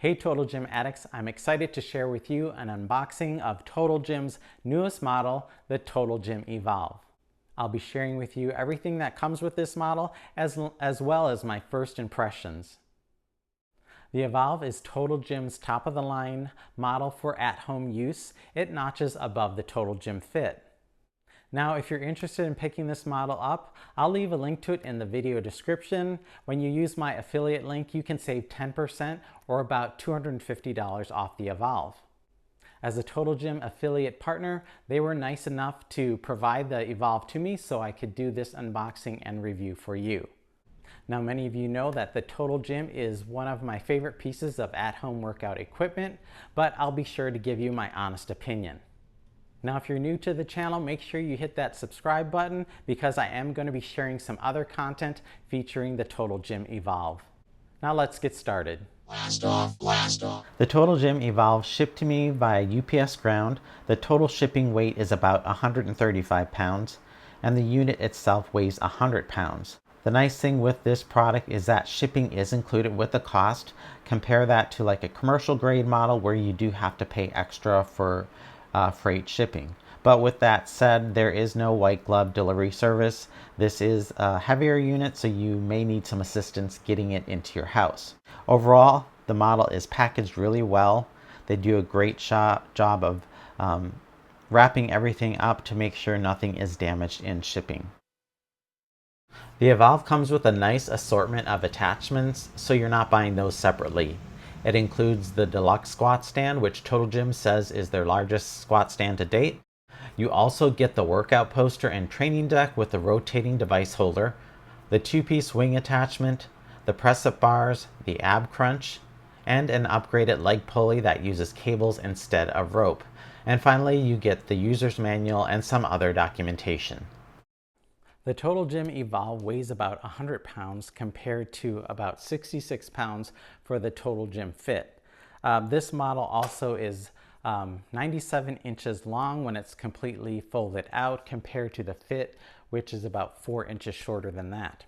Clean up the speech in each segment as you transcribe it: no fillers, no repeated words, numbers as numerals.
Hey Total Gym addicts, I'm excited to share with you an unboxing of Total Gym's newest model, the Total Gym Evolve. I'll be sharing with you everything that comes with this model as well as my first impressions. The Evolve is Total Gym's top-of-the-line model for at-home use. It notches above the Total Gym Fit. Now, if you're interested in picking this model up, I'll leave a link to it in the video description. When you use my affiliate link, you can save 10% or about $250 off the Evolve. As a Total Gym affiliate partner, they were nice enough to provide the Evolve to me so I could do this unboxing and review for you. Now, many of you know that the Total Gym is one of my favorite pieces of at-home workout equipment, but I'll be sure to give you my honest opinion. Now, if you're new to the channel, make sure you hit that subscribe button because I am going to be sharing some other content featuring the Total Gym Evolve. Now let's get started. Blast off, blast off. The Total Gym Evolve shipped to me via UPS Ground. The total shipping weight is about 135 pounds and the unit itself weighs 100 pounds. The nice thing with this product is that shipping is included with the cost. Compare that to like a commercial grade model where you do have to pay extra for freight shipping. But with that said, there is no white glove delivery service. This is a heavier unit, so you may need some assistance getting it into your house. Overall, the model is packaged really well. They do a great job of wrapping everything up to make sure nothing is damaged in shipping. The Evolve comes with a nice assortment of attachments, so you're not buying those separately. It includes the Deluxe squat stand, which Total Gym says is their largest squat stand to date. You also get the workout poster and training deck with the rotating device holder, the two-piece wing attachment, the press-up bars, the ab crunch, and an upgraded leg pulley that uses cables instead of rope. And finally, you get the user's manual and some other documentation. The Total Gym Evolve weighs about 100 pounds compared to about 66 pounds for the Total Gym Fit. This model also is 97 inches long when it's completely folded out compared to the Fit, which is about 4 inches shorter than that.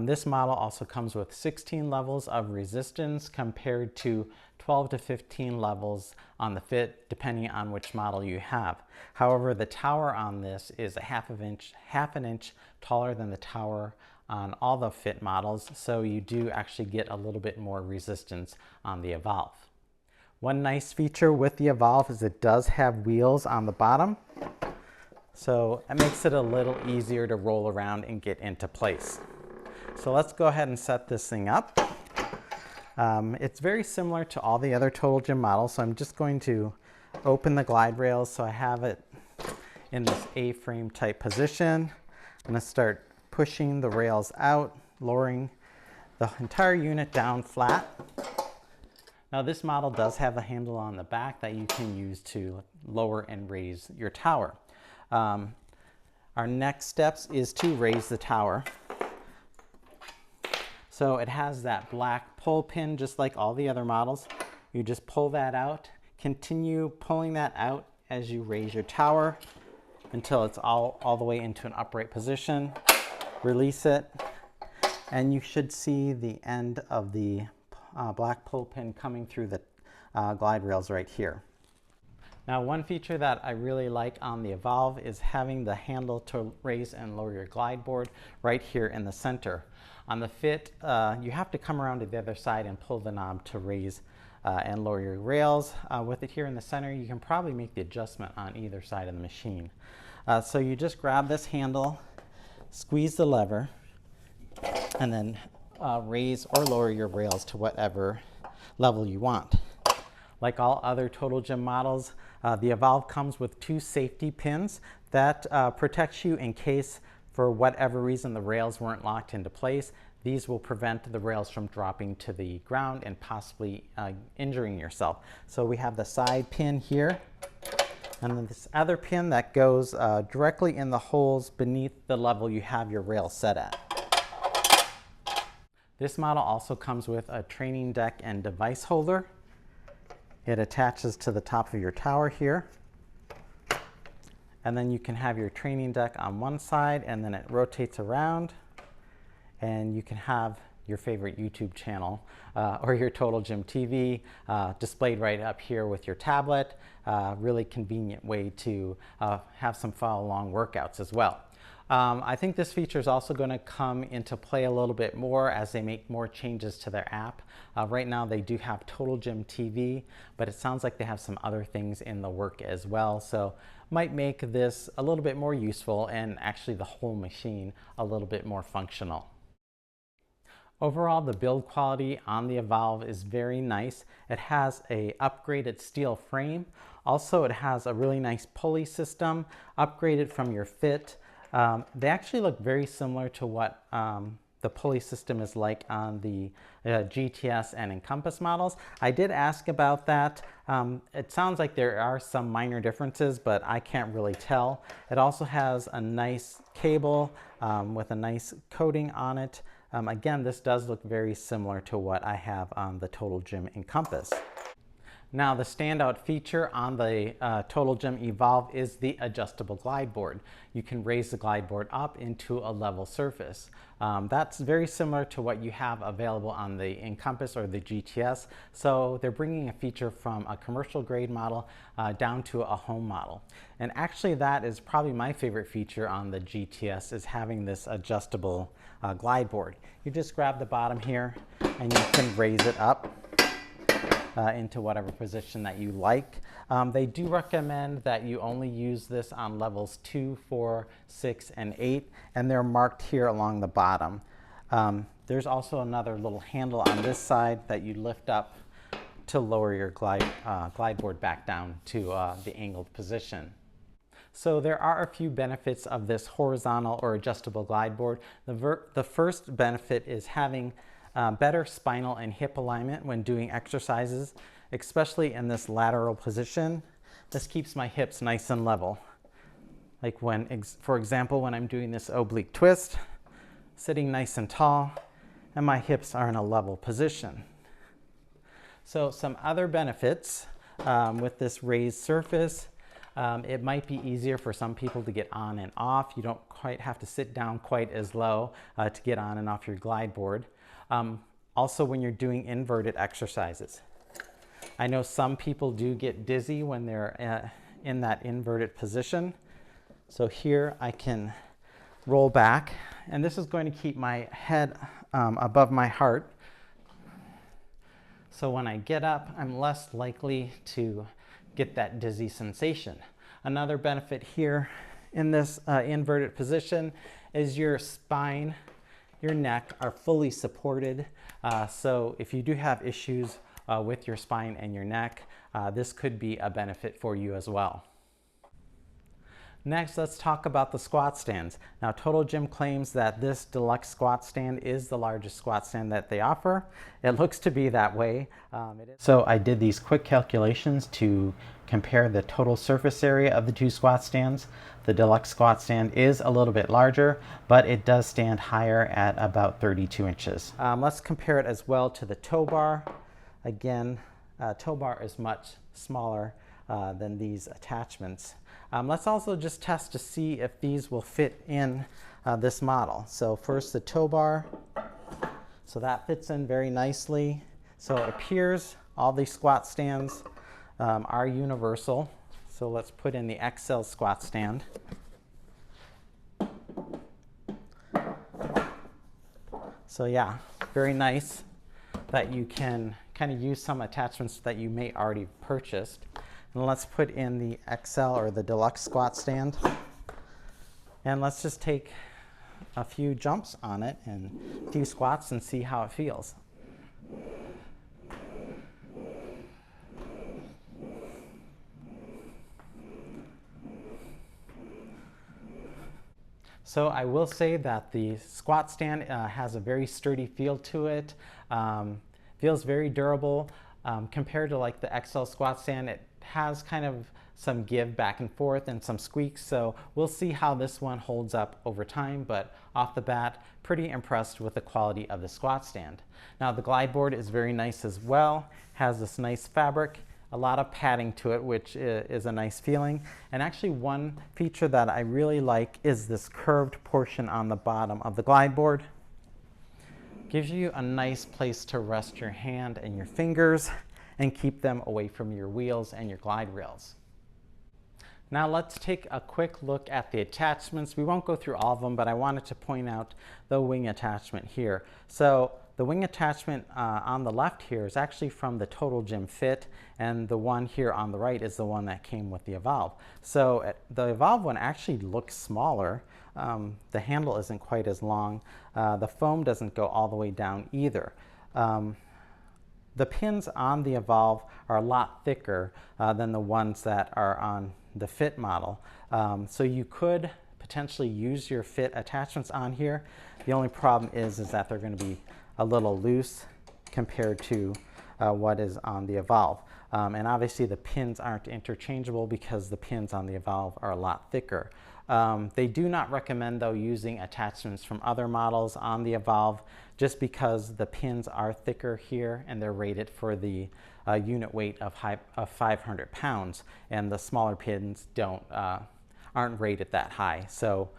This model also comes with 16 levels of resistance compared to 12 to 15 levels on the Fit, depending on which model you have. However, the tower on this is a half an inch taller than the tower on all the Fit models, so you do actually get a little bit more resistance on the Evolve. One nice feature with the Evolve is it does have wheels on the bottom, so it makes it a little easier to roll around and get into place. So let's go ahead and set this thing up. It's very similar to all the other Total Gym models, so I'm just going to open the glide rails so I have it in this A-frame type position. I'm going to start pushing the rails out, lowering the entire unit down flat. Now this model does have a handle on the back that you can use to lower and raise your tower. Our next steps is to raise the tower. So it has that black pull pin just like all the other models. You just pull that out, continue pulling that out as you raise your tower until it's all the way into an upright position. Release it, and you should see the end of the black pull pin coming through the glide rails right here. Now, one feature that I really like on the Evolve is having the handle to raise and lower your glide board right here in the center. On the Fit, you have to come around to the other side and pull the knob to raise and lower your rails. With it here in the center, you can probably make the adjustment on either side of the machine. So you just grab this handle, squeeze the lever, and then raise or lower your rails to whatever level you want. Like all other Total Gym models, the Evolve comes with 2 safety pins that protects you in case for whatever reason the rails weren't locked into place. These will prevent the rails from dropping to the ground and possibly injuring yourself. So we have the side pin here, and then this other pin that goes directly in the holes beneath the level you have your rail set at. This model also comes with a training deck and device holder. It attaches to the top of your tower here. And then you can have your training deck on one side, and then it rotates around, and you can have your favorite YouTube channel or your Total Gym TV displayed right up here with your tablet. Really convenient way to have some follow-along workouts as well. I think this feature is also going to come into play a little bit more as they make more changes to their app. Right now they do have Total Gym TV, but it sounds like they have some other things in the work as well. So might make this a little bit more useful and actually the whole machine a little bit more functional. Overall, the build quality on the Evolve is very nice. It has a upgraded steel frame. Also, it has a really nice pulley system, upgraded from your Fit. They actually look very similar to what the pulley system is like on the GTS and Encompass models. I did ask about that. It sounds like there are some minor differences, but I can't really tell. It also has a nice cable with a nice coating on it. Again, this does look very similar to what I have on the Total Gym Encompass. Now, the standout feature on the Total Gym Evolve is the adjustable glide board. You can raise the glide board up into a level surface. That's very similar to what you have available on the Encompass or the GTS. So they're bringing a feature from a commercial grade model down to a home model. And actually that is probably my favorite feature on the GTS, is having this adjustable glide board. You just grab the bottom here and you can raise it up into whatever position that you like. They do recommend that you only use this on levels 2, 4, 6, and 8, and they're marked here along the bottom. There's also another little handle on this side that you lift up to lower your glide board back down to the angled position. So there are a few benefits of this horizontal or adjustable glide board. The first benefit is having better spinal and hip alignment when doing exercises, especially in this lateral position. This keeps my hips nice and level. Like when, for example, when I'm doing this oblique twist, sitting nice and tall, and my hips are in a level position. So some other benefits with this raised surface, it might be easier for some people to get on and off. You don't quite have to sit down quite as low to get on and off your glide board. Also, when you're doing inverted exercises. I know some people do get dizzy when they're in that inverted position. So here I can roll back, and this is going to keep my head above my heart. So when I get up, I'm less likely to get that dizzy sensation. Another benefit here in this inverted position is your spine, your neck are fully supported. So if you do have issues with your spine and your neck, this could be a benefit for you as well. Next, let's talk about the squat stands. Now, Total Gym claims that this Deluxe squat stand is the largest squat stand that they offer. It looks to be that way. So I did these quick calculations to compare the total surface area of the two squat stands. The Deluxe squat stand is a little bit larger, but it does stand higher at about 32 inches. Let's compare it as well to the tow bar. Again, tow bar is much smaller than these attachments. Let's also just test to see if these will fit in this model. So first the tow bar. So that fits in very nicely. So it appears all these squat stands are universal. So let's put in the XL squat stand. So yeah, very nice that you can kind of use some attachments that you may already purchased. And let's put in the XL or the Deluxe squat stand. And let's just take a few jumps on it and a few squats and see how it feels. So I will say that the squat stand has a very sturdy feel to it. Feels very durable. Compared to like the XL squat stand, it has kind of some give back and forth and some squeaks, so we'll see how this one holds up over time, but off the bat, pretty impressed with the quality of the squat stand. Now the glide board is very nice as well, has this nice fabric, a lot of padding to it, which is a nice feeling. And actually one feature that I really like is this curved portion on the bottom of the glide board. Gives you a nice place to rest your hand and your fingers and keep them away from your wheels and your glide rails. Now let's take a quick look at the attachments. We won't go through all of them, but I wanted to point out the wing attachment here. So the wing attachment on the left here is actually from the Total Gym Fit, and the one here on the right is the one that came with the Evolve. So the Evolve one actually looks smaller. The handle isn't quite as long. The foam doesn't go all the way down either. The pins on the Evolve are a lot thicker than the ones that are on the Fit model. So you could potentially use your Fit attachments on here. The only problem is that they're going to be a little loose compared to what is on the Evolve. And obviously the pins aren't interchangeable because the pins on the Evolve are a lot thicker. They do not recommend though using attachments from other models on the Evolve just because the pins are thicker here and they're rated for the unit weight of 500 pounds, and the smaller pins aren't rated that high. So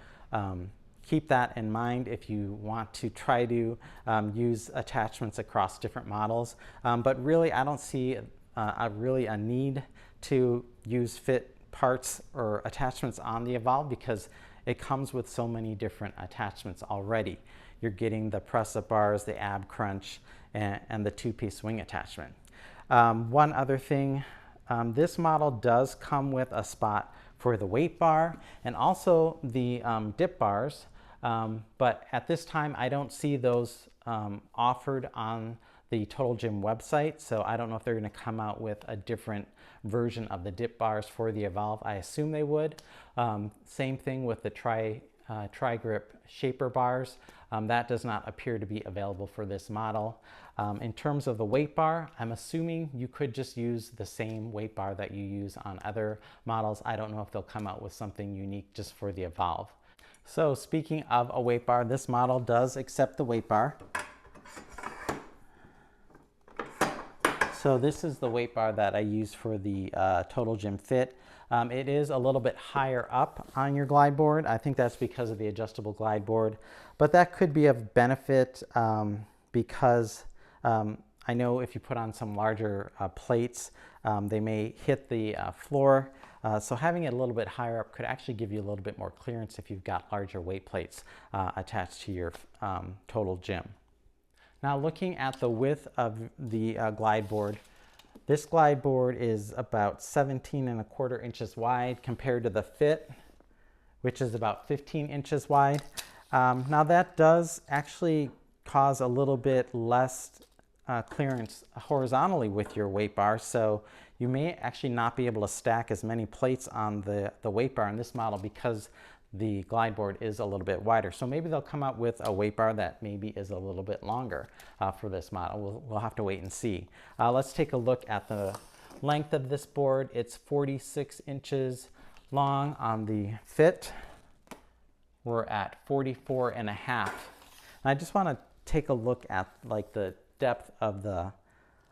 keep that in mind if you want to try to use attachments across different models. But really, I don't see a need to use Fit parts or attachments on the Evolve because it comes with so many different attachments already. You're getting the press-up bars, the ab crunch, and the two-piece wing attachment. One other thing, this model does come with a spot for the weight bar and also the dip bars, but at this time I don't see those offered on the Total Gym website, so I don't know if they're going to come out with a different version of the dip bars for the Evolve. I assume they would. Same thing with the Tri-Grip shaper bars. That does not appear to be available for this model. In terms of the weight bar, I'm assuming you could just use the same weight bar that you use on other models. I don't know if they'll come out with something unique just for the Evolve. So speaking of a weight bar, this model does accept the weight bar. So this is the weight bar that I use for the Total Gym Fit. It is a little bit higher up on your glide board. I think that's because of the adjustable glide board, but that could be of benefit because I know if you put on some larger plates, they may hit the floor. So having it a little bit higher up could actually give you a little bit more clearance if you've got larger weight plates attached to your Total Gym. Now looking at the width of the glide board, this glide board is about 17¼ inches wide compared to the Fit, which is about 15 inches wide. Now that does actually cause a little bit less clearance horizontally with your weight bar, so you may actually not be able to stack as many plates on the weight bar in this model because the glide board is a little bit wider. So maybe they'll come out with a weight bar that maybe is a little bit longer for this model. We'll have to wait and see. Let's take a look at the length of this board. It's 46 inches long on the Fit. We're at 44.5. I just want to take a look at like the depth of the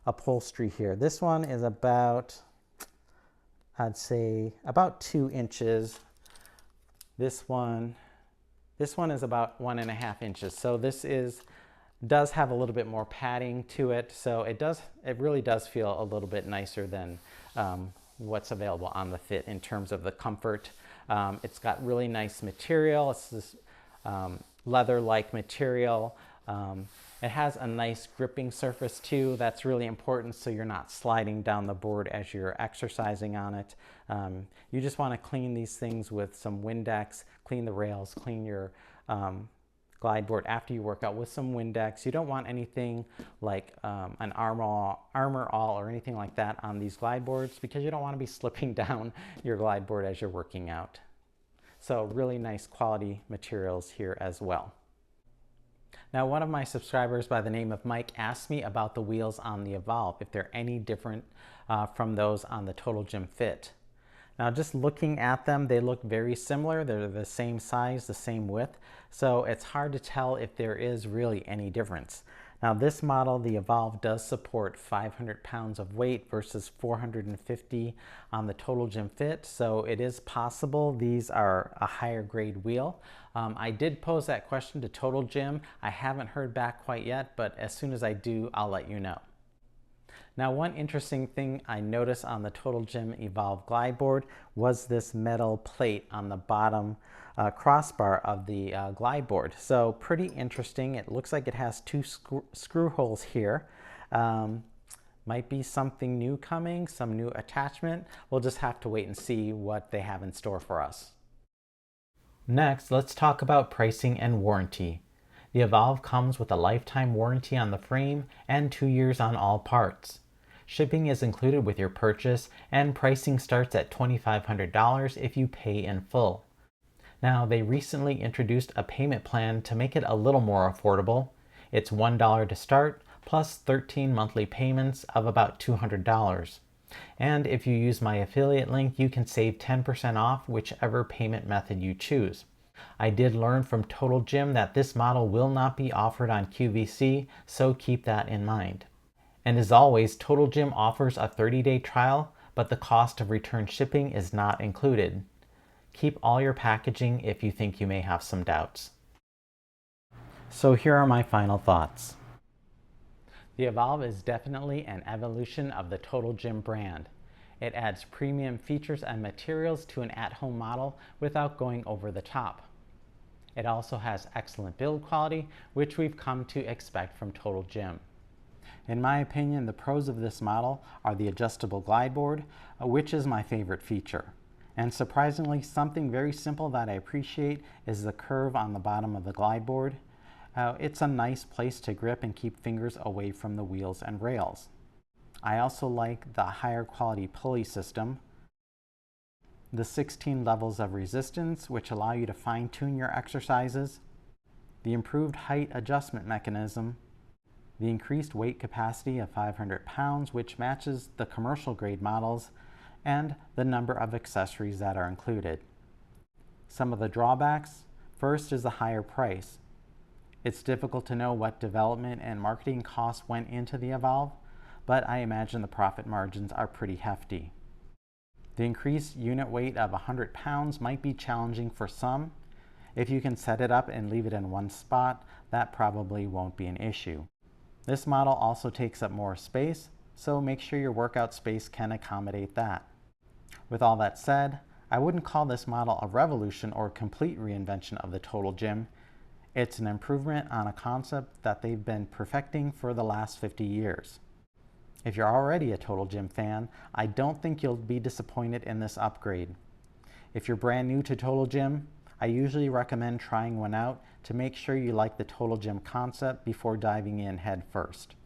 upholstery here. This one is about, I'd say about 2 inches. This one is about 1.5 inches. So this does have a little bit more padding to it. So it really does feel a little bit nicer than what's available on the Fit in terms of the comfort. It's got really nice material. It's this leather-like material. It has a nice gripping surface too. That's really important so you're not sliding down the board as you're exercising on it. You just want to clean these things with some Windex, clean the rails, clean your glide board after you work out with some Windex. You don't want anything like an Armor All or anything like that on these glide boards because you don't want to be slipping down your glide board as you're working out. So really nice quality materials here as well. Now, one of my subscribers by the name of Mike asked me about the wheels on the Evolve, if they're any different from those on the Total Gym Fit. Now, just looking at them, they look very similar. They're the same size, the same width, so it's hard to tell if there is really any difference. Now this model, the Evolve, does support 500 pounds of weight versus 450 on the Total Gym Fit, so it is possible these are a higher grade wheel. I did pose that question to Total Gym. I haven't heard back quite yet, but as soon as I do, I'll let you know. Now, one interesting thing I noticed on the Total Gym Evolve glideboard was this metal plate on the bottom crossbar of the glideboard. So pretty interesting. It looks like it has two screw holes here. Might be something new coming, some new attachment. We'll just have to wait and see what they have in store for us. Next, let's talk about pricing and warranty. The Evolve comes with a lifetime warranty on the frame and 2 years on all parts. Shipping is included with your purchase, and pricing starts at $2,500 if you pay in full. Now, they recently introduced a payment plan to make it a little more affordable. It's $1 to start, plus 13 monthly payments of about $200. And if you use my affiliate link, you can save 10% off whichever payment method you choose. I did learn from Total Gym that this model will not be offered on QVC, so keep that in mind. And as always, Total Gym offers a 30-day trial, but the cost of return shipping is not included. Keep all your packaging if you think you may have some doubts. So here are my final thoughts. The Evolve is definitely an evolution of the Total Gym brand. It adds premium features and materials to an at-home model without going over the top. It also has excellent build quality, which we've come to expect from Total Gym. In my opinion, the pros of this model are the adjustable glideboard, which is my favorite feature. And surprisingly, something very simple that I appreciate is the curve on the bottom of the glideboard. It's a nice place to grip and keep fingers away from the wheels and rails. I also like the higher quality pulley system, the 16 levels of resistance, which allow you to fine-tune your exercises, the improved height adjustment mechanism, the increased weight capacity of 500 pounds, which matches the commercial grade models, and the number of accessories that are included. Some of the drawbacks: first is the higher price. It's difficult to know what development and marketing costs went into the Evolve, but I imagine the profit margins are pretty hefty. The increased unit weight of 100 pounds might be challenging for some. If you can set it up and leave it in one spot, that probably won't be an issue. This model also takes up more space, so make sure your workout space can accommodate that. With all that said, I wouldn't call this model a revolution or complete reinvention of the Total Gym. It's an improvement on a concept that they've been perfecting for the last 50 years. If you're already a Total Gym fan, I don't think you'll be disappointed in this upgrade. If you're brand new to Total Gym, I usually recommend trying one out to make sure you like the Total Gym concept before diving in head first.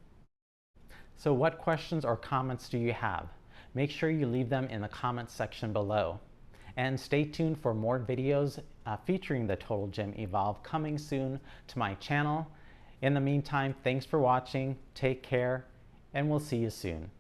So what questions or comments do you have? Make sure you leave them in the comments section below. And stay tuned for more videos featuring the Total Gym Evolve coming soon to my channel. In the meantime, thanks for watching, take care, and we'll see you soon.